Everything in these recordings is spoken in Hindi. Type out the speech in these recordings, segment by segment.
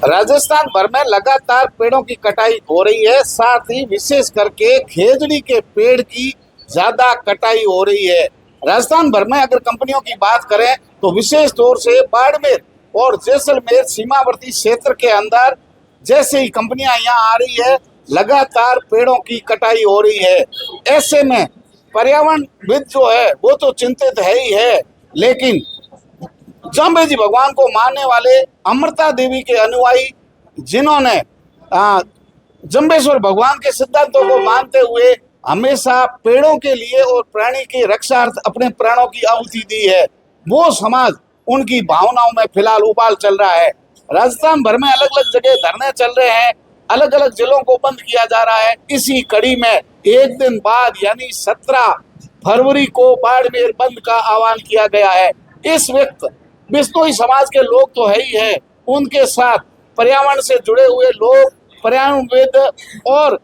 राजस्थान भर में लगातार पेड़ों की कटाई हो रही है, साथ ही विशेष करके खेजड़ी के पेड़ की ज्यादा कटाई हो रही है। राजस्थान भर में अगर कंपनियों की बात करें तो विशेष तौर से बाड़मेर और जैसलमेर सीमावर्ती क्षेत्र के अंदर जैसे ही कंपनियां यहाँ आ रही है, लगातार पेड़ों की कटाई हो रही है। ऐसे में पर्यावरणविद जो है वो तो चिंतित है ही है, लेकिन जांबे जी भगवान को मानने वाले अमृता देवी के अनुयायी जिन्होंने जंबेश्वर भगवान के सिद्धांतों को मानते हुए हमेशा पेड़ों के लिए और प्राणी की रक्षार्थ अपने प्राणों की आहुति दी है, वो समाज उनकी भावनाओं में फिलहाल उबाल चल रहा है। राजस्थान भर में अलग अलग जगह धरने चल रहे हैं, अलग अलग जिलों को बंद किया जा रहा है। इसी कड़ी में एक दिन बाद यानी 17 फरवरी को बाड़मेर बंद का आह्वान किया गया है। इस वक्त बिश्नोई समाज के लोग तो है ही है, उनके साथ पर्यावरण से जुड़े हुए लोग, पर्यावरणविद और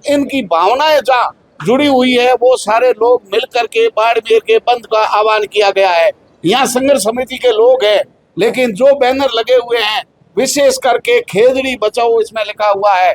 इनकी भावनाएं जहाँ जुड़ी हुई है, वो सारे लोग मिल करके बाड़मेर के बंद का आह्वान किया गया है। यहाँ संघर्ष समिति के लोग हैं, लेकिन जो बैनर लगे हुए हैं विशेष करके खेजड़ी बचाओ इसमें लिखा हुआ है,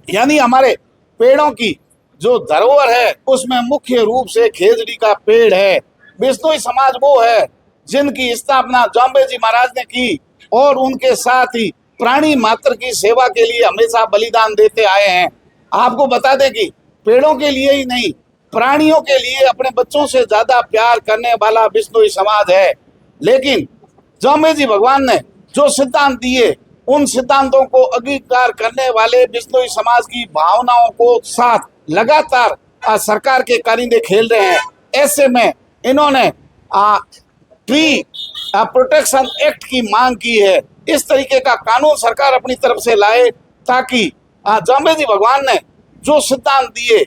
यानी हमारे पेड़ों की जो धरोहर है उसमें मुख्य रूप से खेजड़ी का पेड़ है। बिश्नोई समाज वो है जिनकी स्थापना जांबे जी महाराज ने की और उनके साथ ही प्राणी मात्र की सेवा के लिए हमेशा बलिदान देते आए हैं। आपको बता दें कि पेड़ों के लिए ही नहीं, प्राणियों के लिए अपने बच्चों से ज्यादा प्यार करने वाला बिश्नोई समाज है। लेकिन जांबे जी भगवान ने जो सिद्धांत दिए, उन सिद्धांतों को अंगीकार करने वाले बिश्नोई समाज की भावनाओं को साथ लगातार सरकार के कारिंदे खेल रहे हैं। ऐसे में इन्होंने ट्री प्रोटेक्शन एक्ट की मांग की है। इस तरीके का कानून सरकार अपनी तरफ से लाए ताकि जांबे जी भगवान ने जो सिद्धांत दिए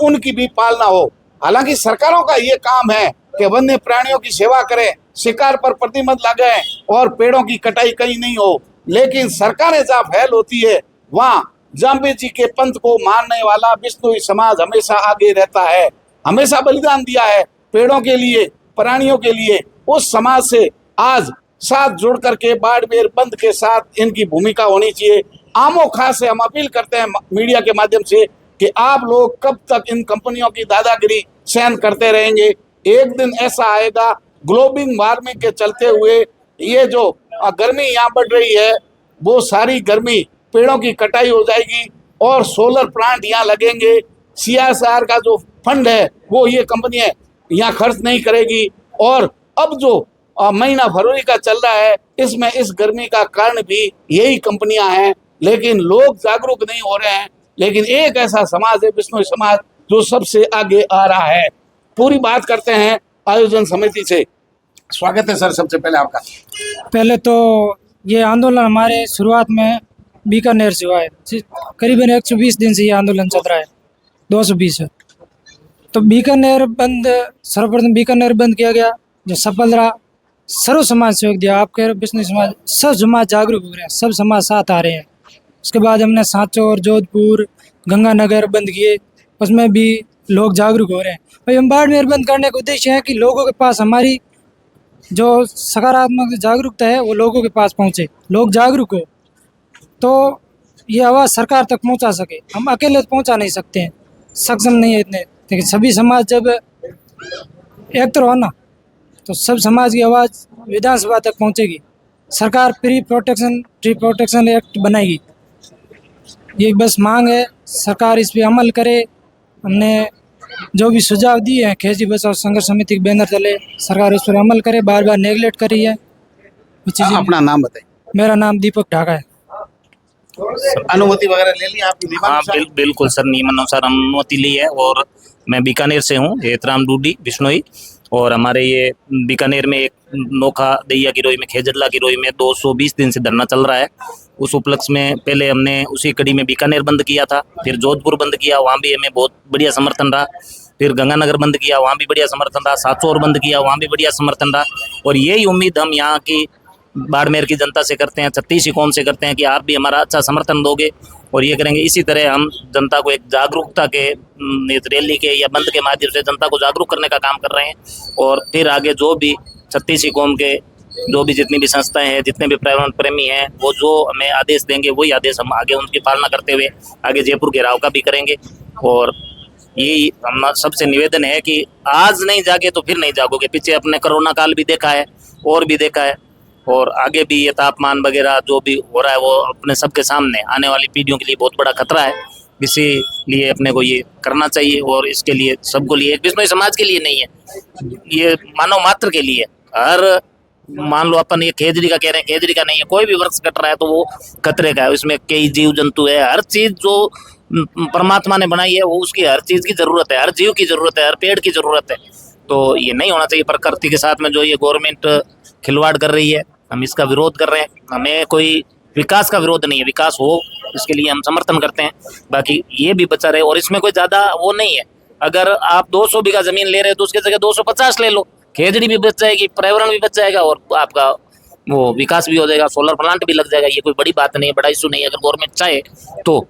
उनकी भी पालना हो। हालांकि सरकारों का ये काम है कि वन्य प्राणियों की सेवा करें, शिकार पर प्रतिबंध लगाएं और पेड़ों की कटाई कहीं नहीं हो, लेकिन सरकारें जहाँ फैल होती है वहाँ जांबे जी के पंथ को मानने वाला बिश्नोई समाज हमेशा आगे रहता है, हमेशा बलिदान दिया है पेड़ों के लिए, प्राणियों के लिए। उस समाज से आज साथ जुड़ करके बाड़मेर बंद के साथ इनकी भूमिका होनी चाहिए। आमो खास से हम अपील करते हैं मीडिया के माध्यम से कि आप लोग कब तक इन कंपनियों की दादागिरी सहन करते रहेंगे। एक दिन ऐसा आएगा, ग्लोबल वार्मिंग के चलते हुए ये जो गर्मी यहाँ बढ़ रही है वो सारी गर्मी पेड़ों की कटाई हो जाएगी और सोलर प्लांट यहाँ लगेंगे। CSR का जो फंड है वो ये कंपनियां यहाँ खर्च नहीं करेगी। और अब जो महीना फरवरी का चल रहा है इसमें इस गर्मी का कारण भी यही कंपनियां हैं, लेकिन लोग जागरूक नहीं हो रहे हैं। लेकिन एक ऐसा समाज है बिश्नोई समाज जो सबसे आगे आ रहा है। पूरी बात करते हैं आयोजन समिति से। स्वागत है सर, सबसे पहले आपका। पहले तो ये आंदोलन हमारे शुरुआत में बीकानेर से हुआ है, करीबन 120 दिन से ये आंदोलन चल रहा है, 220 है। तो बीकानेर बंद, सर्वप्रथम बीकानेर बंद किया गया जो सफल रहा। सर्व समाज सहयोग दिया, आपके बिश्नोई समाज, सब समाज जागरूक हो रहे हैं, सब समाज साथ आ रहे हैं। उसके बाद हमने सांचौर, जोधपुर, गंगानगर बंद किए, उसमें भी लोग जागरूक हो रहे हैं। भाई हम बाड़मेर बंद करने का उद्देश्य है कि लोगों के पास हमारी जो सकारात्मक जागरूकता है वो लोगों के पास पहुँचे, लोग जागरूक हो तो ये आवाज़ सरकार तक पहुँचा सके। हम अकेले तो पहुँचा नहीं सकते हैं, सक्षम नहीं है इतने, लेकिन सभी समाज जब एक तरह हो ना तो सब समाज की आवाज़ विधानसभा तक पहुँचेगी। सरकार ट्री प्रोटेक्शन एक्ट बनाएगी, ये बस मांग है, सरकार इस पर अमल करे। हमने जो भी सुझाव दिए हैं खेजड़ी बचाओ संघर्ष समिति के बैनर तले, सरकार उस पर अमल करे, बार बार नेगलेक्ट करी है। अपना नाम बताइए। मेरा नाम दीपक ढाका है। अनुमति वगैरह ले ली आपने? हाँ बिल्कुल सर, नियम अनुसार अनुमति ली है। और मैं बीकानेर से हूँ, हेतराम डूडी बिश्नोई। और हमारे ये बीकानेर में एक नोखा दैया गिरोही में, खेजड़ला गिरोही में 220 दिन से धरना चल रहा है। उस उपलक्ष्य में पहले हमने उसी कड़ी में बीकानेर बंद किया था, फिर जोधपुर बंद किया, वहाँ भी हमें बहुत बढ़िया समर्थन रहा। फिर गंगानगर बंद किया, वहाँ भी बढ़िया समर्थन रहा। सांचौर बंद किया, वहाँ भी बढ़िया समर्थन रहा। और यही उम्मीद हम यहाँ की बाड़मेर की जनता से करते हैं, छत्तीसी कौम से करते हैं कि आप भी हमारा अच्छा समर्थन दोगे और ये करेंगे। इसी तरह हम जनता को एक जागरूकता के रैली के या बंद के माध्यम से जनता को जागरूक करने का काम कर रहे हैं। और फिर आगे जो भी छत्तीसी कौम के जो भी जितनी भी संस्थाएं हैं, जितने भी पर्यावरण प्रेमी हैं, वो जो हमें आदेश देंगे वही आदेश हम आगे उनकी पालना करते हुए आगे जयपुर घेराव का भी करेंगे। और यही हम सबसे निवेदन है कि आज नहीं जागे तो फिर नहीं जागोगे। पीछे अपने कोरोना काल भी देखा है और भी देखा है, और आगे भी ये तापमान वगैरह जो भी हो रहा है वो अपने सबके सामने आने वाली पीढ़ियों के लिए बहुत बड़ा खतरा है। इसीलिए अपने को ये करना चाहिए, और इसके लिए सबको लिए, बिश्नोई समाज के लिए नहीं है, ये मानव मात्र के लिए। हर मान लो अपन ये खेजड़ी का कह रहे हैं, खेजड़ी का नहीं है, कोई भी वृक्ष कट रहा है तो वो खतरे का है। उसमें कई जीव जंतु है, हर चीज जो परमात्मा ने बनाई है वो उसकी हर चीज की जरूरत है, हर जीव की जरूरत है, हर पेड़ की जरूरत है। तो ये नहीं होना चाहिए। प्रकृति के साथ में जो ये गवर्नमेंट खिलवाड़ कर रही है, हम इसका विरोध कर रहे हैं। हमें कोई विकास का विरोध नहीं है, विकास हो इसके लिए हम समर्थन करते हैं। बाकी ये भी बचा रहे, और इसमें कोई ज्यादा वो नहीं है। अगर आप 200 बीघा जमीन ले रहे हो तो उसकी जगह 250 ले लो, खेजड़ी भी बच जाएगी, पर्यावरण भी बच जाएगा, और आपका वो विकास भी हो जाएगा, सोलर प्लांट भी लग जाएगा। ये कोई बड़ी बात नहीं है, बड़ा इशू नहीं है, अगर गवर्नमेंट चाहे तो।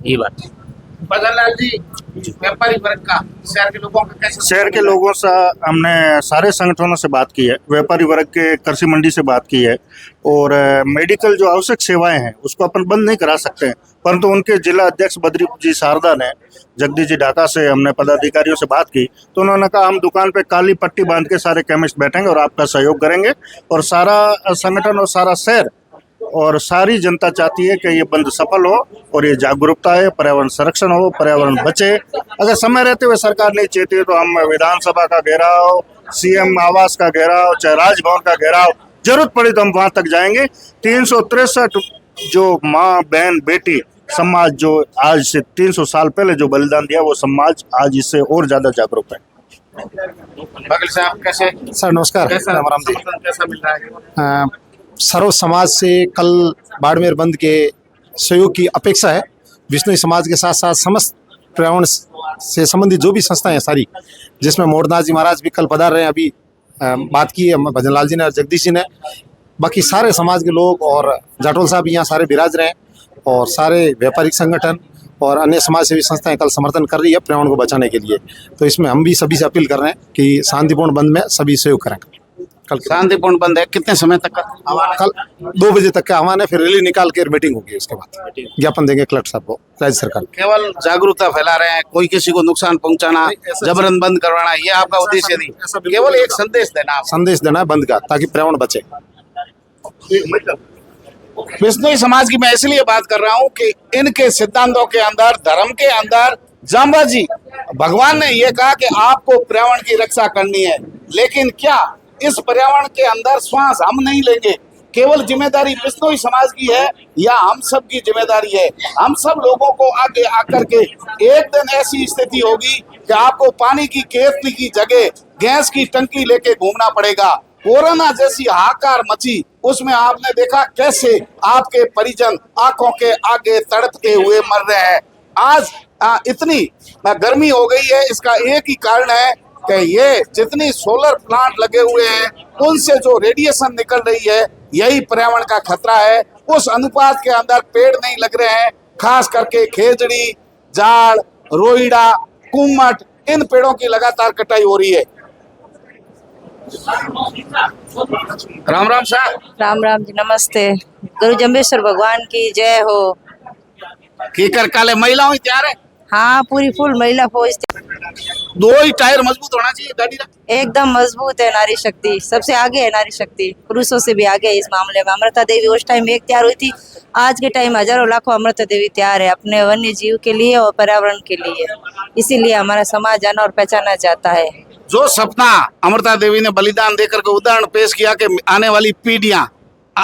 ये बात बदन लाल जी, व्यापारी वर्ग का शहर के लोगों का कैसे? शहर के लोगों से हमने सारे संगठनों से बात की है, व्यापारी वर्ग के कृषि मंडी से बात की है, और मेडिकल जो आवश्यक सेवाएं हैं उसको अपन बंद नहीं करा सकते हैं, परंतु उनके जिला अध्यक्ष बद्री जी शारदा ने, जगदीश जी ढाका से हमने पदाधिकारियों से बात की तो उन्होंने कहा हम दुकान पे काली पट्टी बांध के सारे केमिस्ट बैठेंगे और आपका सहयोग करेंगे। और सारा संगठन और सारा शहर और सारी जनता चाहती है कि ये बंद सफल हो, और ये जागरूकता है, पर्यावरण संरक्षण हो, पर्यावरण बचे। अगर समय रहते हुए सरकार नहीं चाहती है तो हम विधानसभा का घेराव, सीएम आवास का घेराव, चाहे राजभवन का घेराव, जरूरत पड़ी तो हम वहां तक जाएंगे। 363 जो माँ बहन बेटी समाज जो आज से 300 साल पहले जो बलिदान दिया, वो समाज आज इससे और ज्यादा जागरूक है। बगल साहब कैसे? सर नमस्कार, कैसा राम राम जी। समर्थन कैसा मिल रहा है? सर्व समाज से कल बाड़मेर बंद के सहयोग की अपेक्षा है। बिश्नोई समाज के साथ साथ समस्त पर्यावरण से संबंधित जो भी संस्थाएं हैं सारी, जिसमें मोरदास जी महाराज भी कल पधार रहे हैं, अभी बात की है भजन लाल जी ने और जगदीश जी ने। बाकी सारे समाज के लोग और जाटोल साहब यहाँ सारे विराज रहे हैं, और सारे व्यापारिक संगठन और अन्य समाज सेवी संस्थाएं कल समर्थन कर रही है पर्यावरण को बचाने के लिए। तो इसमें हम भी सभी से अपील कर रहे हैं कि शांतिपूर्ण बंद में सभी सहयोग करें। कल शांतिपूर्ण बंद है, कितने समय तक का आह्वान है? कल 2 बजे तक का आह्वान है, फिर रैली निकाल कर मीटिंग होगी, उसके बाद ज्ञापन देंगे कलेक्टर साहब को, राज्य सरकार। केवल जागरूकता फैला रहे हैं, कोई किसी को नुकसान पहुंचाना, जबरन बंद करवाना, ये आपका उद्देश्य नहीं, केवल एक संदेश देना आप। संदेश देना है बंद का, ताकि पर्यावरण बचे। बिश्नोई समाज की मैं इसलिए बात कर रहा हूं कि इनके सिद्धांतों के अंदर, धर्म के अंदर, जांबा जी भगवान ने यह कहा कि आपको पर्यावरण की रक्षा करनी है, लेकिन क्या इस पर्यावरण के अंदर श्वास हम नहीं लेंगे? केवल जिम्मेदारी बिश्नोई समाज की है या हम सब की जिम्मेदारी है? हम सब लोगों को आगे आकर के एक दिन ऐसी स्थिति होगी कि आपको पानी की केतली की जगह गैस की टंकी लेके घूमना पड़ेगा। कोरोना जैसी हाहाकार मची, उसमें आपने देखा कैसे आपके परिजन आंखों के आगे तड़पते हुए मर रहे हैं। आज इतनी गर्मी हो गई है, इसका एक ही कारण है कि ये जितनी सोलर प्लांट लगे हुए हैं उनसे जो रेडिएशन निकल रही है, यही पर्यावरण का खतरा है। उस अनुपात के अंदर पेड़ नहीं लग रहे हैं, खास करके खेजड़ी, जाड़, रोईड़ा, कुम्मट, इन पेड़ों की लगातार कटाई हो रही है। राम राम साहब। राम राम जी, नमस्ते। गुरु जम्बेश्वर भगवान की जय हो। कीकर काले महिलाओं ही तैयार है? हाँ, पूरी फुल महिला फौज। 2 ही टायर मजबूत होना चाहिए गाड़ी का। एकदम मजबूत है नारी शक्ति, सबसे आगे है नारी शक्ति, पुरुषों से भी आगे है इस मामले में। अमृता देवी उस टाइम एक तैयार हुई थी, आज के टाइम हजारों लाखों अमृता देवी तैयार है अपने वन्य जीव के लिए और पर्यावरण के लिए। इसीलिए हमारा समाज जाना और पहचाना जाता है। जो सपना अमृता देवी ने बलिदान देकर के उदाहरण पेश किया कि आने वाली पीढ़ियां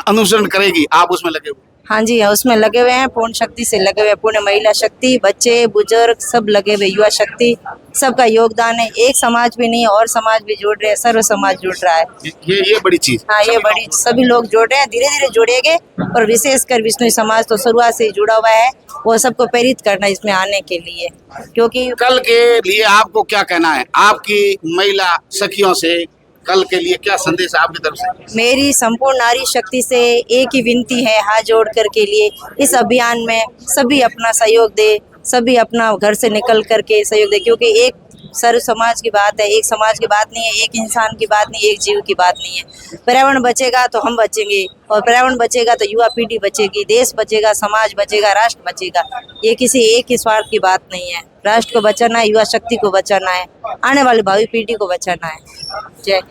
अनुसरण करेगी, आप उसमें लगे हुए? हाँ जी, उसमें लगे हुए हैं, पूर्ण शक्ति से लगे हुए हैं। पूर्ण महिला शक्ति, बच्चे बुजुर्ग सब लगे हुए, युवा शक्ति, सबका योगदान है। एक समाज भी नहीं, और समाज भी जुड़ रहे हैं, सर्व समाज जुड़ रहा है। ये बड़ी चीज। हाँ, ये बड़ी, सभी लोग जुड़ रहे हैं, धीरे धीरे जुड़ेंगे। और विशेषकर बिश्नोई समाज तो शुरुआत से ही जुड़ा हुआ है, वो सबको प्रेरित करना इसमें आने के लिए। क्योंकि कल के लिए आपको क्या कहना है, आपकी महिला सखियों से कल के लिए क्या संदेश है आपकी तरफ से? मेरी संपूर्ण नारी शक्ति से एक ही विनती है, हाथ जोड़ कर के लिए, इस अभियान में सभी अपना सहयोग दे, सभी अपना घर से निकल करके सहयोग दे। क्योंकि एक सर्व समाज की बात है, एक समाज की बात नहीं है, एक इंसान की बात नहीं, एक जीव की बात नहीं है। पर्यावरण बचेगा तो हम बचेंगे, और पर्यावरण बचेगा तो युवा पीढ़ी बचेगी, देश बचेगा, समाज बचेगा, राष्ट्र बचेगा। ये किसी एक ही स्वार्थ की बात नहीं है। राष्ट्र को बचाना है, युवा शक्ति को बचाना है, आने वाली भावी पीढ़ी को बचाना है। जय।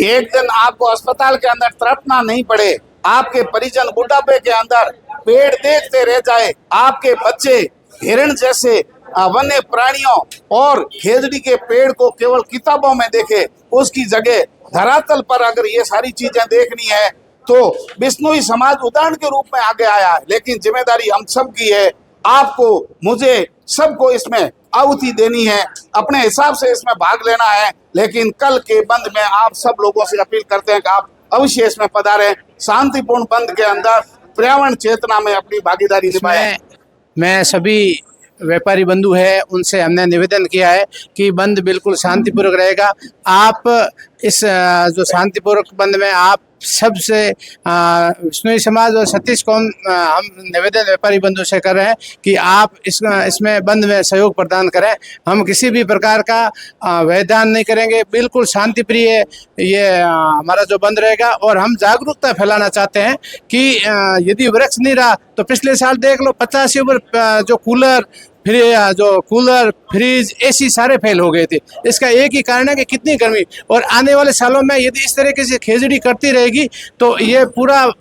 एक दिन आपको अस्पताल के अंदर तड़पना नहीं पड़े, आपके परिजन बुढ़ापे के अंदर पेड़ देखते रह जाए, आपके बच्चे हिरण जैसे वन्य प्राणियों और खेजड़ी के पेड़ को केवल किताबों में देखे, उसकी जगह धरातल पर अगर ये सारी चीजें देखनी है तो बिश्नोई समाज उदाहरण के रूप में आगे आया है। लेकिन जिम्मेदारी हम सब की है, आपको, मुझे, सबको इसमें आहुति देनी है, अपने हिसाब से इसमें भाग लेना है। लेकिन कल के बंद में आप सब लोगों से अपील करते हैं कि आप अवश्य इसमें पधारें, शांतिपूर्ण बंद के अंदर पर्यावरण चेतना में अपनी भागीदारी निभाएं। मैं सभी व्यापारी बंधु है उनसे हमने निवेदन किया है कि बंद बिल्कुल शांतिपूर्वक रहेगा। आप इस जो शांतिपूर्वक बंद में आप सबसे बिश्नोई समाज और सतीश कौम हम निवेदन व्यापारी बंधु से कर रहे हैं कि आप इसमें बंद में सहयोग प्रदान करें। हम किसी भी प्रकार का वैधान नहीं करेंगे, बिल्कुल शांति प्रिय ये हमारा जो बंद रहेगा। और हम जागरूकता फैलाना चाहते हैं कि यदि वृक्ष नहीं रहा तो पिछले साल देख लो 50 से ऊपर जो कूलर फ्रिज एसी सारे फेल हो गए थे। इसका एक ही कारण है कि कितनी गर्मी, और आने वाले सालों में यदि इस तरीके से खेजड़ी करती रहेगी तो ये पूरा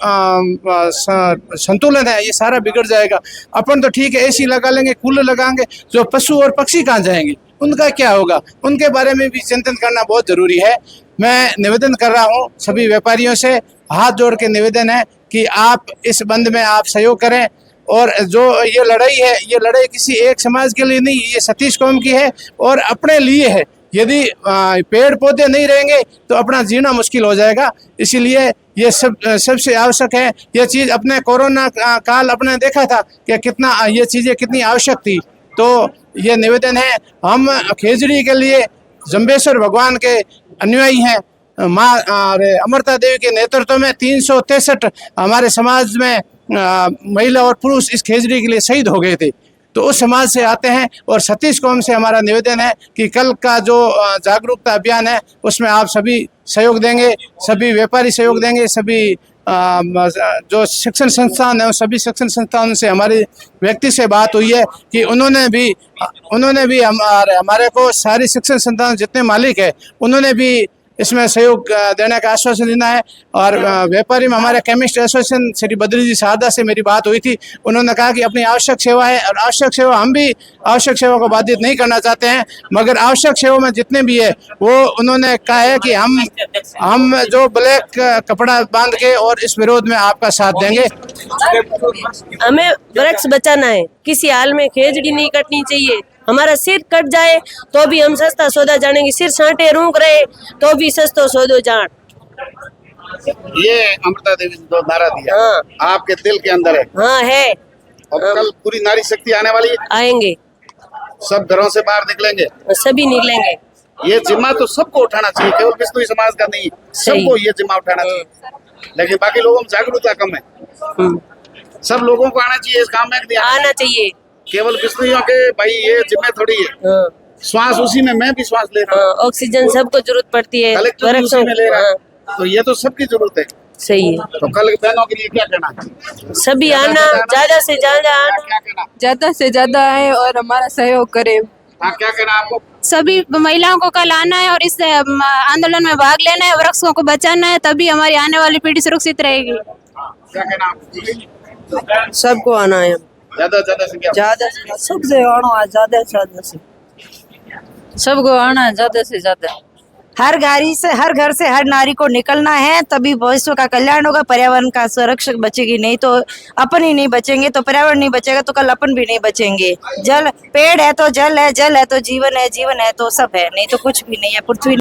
संतुलन है ये सारा बिगड़ जाएगा। अपन तो ठीक है एसी लगा लेंगे, कूलर लगाएंगे, जो पशु और पक्षी कहाँ जाएंगे, उनका क्या होगा, उनके बारे में भी चिंतन करना बहुत जरूरी है। मैं निवेदन कर रहा हूँ सभी व्यापारियों से, हाथ जोड़ के निवेदन है कि आप इस बंद में आप सहयोग करें। और जो ये लड़ाई है, ये लड़ाई किसी एक समाज के लिए नहीं, ये सतीश कौम की है और अपने लिए है। यदि पेड़ पौधे नहीं रहेंगे तो अपना जीना मुश्किल हो जाएगा। इसीलिए ये सबसे आवश्यक है। ये चीज़ अपने कोरोना काल अपने देखा था कि कितना ये चीज़ें कितनी आवश्यक थी। तो ये निवेदन है, हम खेजड़ी के लिए जम्बेश्वर भगवान के अनुयायी हैं। माँ अमृता देवी के नेतृत्व में 363 हमारे समाज में महिला और पुरुष इस खेजड़ी के लिए शहीद हो गए थे। तो उस समाज से आते हैं और सतीश कौम से हमारा निवेदन है कि कल का जो जागरूकता अभियान है उसमें आप सभी सहयोग देंगे, सभी व्यापारी सहयोग देंगे, सभी जो शिक्षण संस्थान है उन सभी शिक्षण संस्थानों से हमारी व्यक्ति से बात हुई है कि उन्होंने भी हमारे को सारी शिक्षण संस्थान जितने मालिक है उन्होंने भी इसमें सहयोग देने का आश्वासन देना है। और व्यापारी में हमारे केमिस्ट एसोसिएशन श्री बद्री जी सादा से मेरी बात हुई थी, उन्होंने कहा कि अपनी आवश्यक सेवा है और आवश्यक सेवा हम भी आवश्यक सेवा को बाधित नहीं करना चाहते हैं, मगर आवश्यक सेवा में जितने भी है वो उन्होंने कहा है कि हम जो ब्लैक कपड़ा बांध के और इस विरोध में आपका साथ देंगे। हमें वृक्ष बचाना है, किसी हाल में खेजड़ी नहीं कटनी चाहिए। हमारा सिर कट जाए तो भी हम सस्ता सौदा जानेंगे, सिर साँटे रूक रहे तो भी सस्ता सौदा जान। ये अमृता देवी ने जो नारा दिया हाँ। आपके दिल के अंदर है। हाँ है। और कल पूरी नारी शक्ति आने वाली है, आएंगे, सब घरों से बाहर निकलेंगे, सभी निकलेंगे। ये जिम्मा तो सबको उठाना चाहिए, केवल बिश्नोई समाज का नहीं, सबको ये जिम्मा उठाना चाहिए। लेकिन बाकी लोगों में जागरूकता कम है। सब लोगों को आना चाहिए इस काम में, आना चाहिए। केवल बिश्नोइयों के भाई ये जिम्मे थोड़ी है। श्वास उसी में मैं भी श्वास ले रहा हूँ, ऑक्सीजन सबको जरूरत पड़ती है, कलेक्टर भी उसी में ले रहा है, तो ये तो सबकी जरूरत है। सही है। तो कल बहनों के लिए क्या कहना है? सभी आना, ज्यादा से ज्यादा आना, क्या कहना? ज्यादा से ज्यादा आए और हमारा सहयोग करे। हाँ, क्या कहना आपको? सभी महिलाओं को कल आना है और इस आंदोलन में भाग लेना है, वृक्षों को बचाना है, तभी हमारी आने वाली पीढ़ी सुरक्षित रहेगी। क्या कहना आपको? सबको आना है, ज्यादा से क्या? ज्यादा सबसे आना है, ज्यादा से सबको आना है, ज्यादा से ज्यादा। हर घर से हर नारी को निकलना है, तभी भविष्य का कल्याण होगा, पर्यावरण का संरक्षक बचेगी। नहीं तो अपन ही नहीं बचेंगे तो पर्यावरण नहीं बचेगा तो कल अपन भी नहीं बचेंगे। जल पेड़ है तो जल है, जल है तो जीवन है, जीवन है तो सब है, नहीं तो कुछ भी नहीं है। पृथ्वी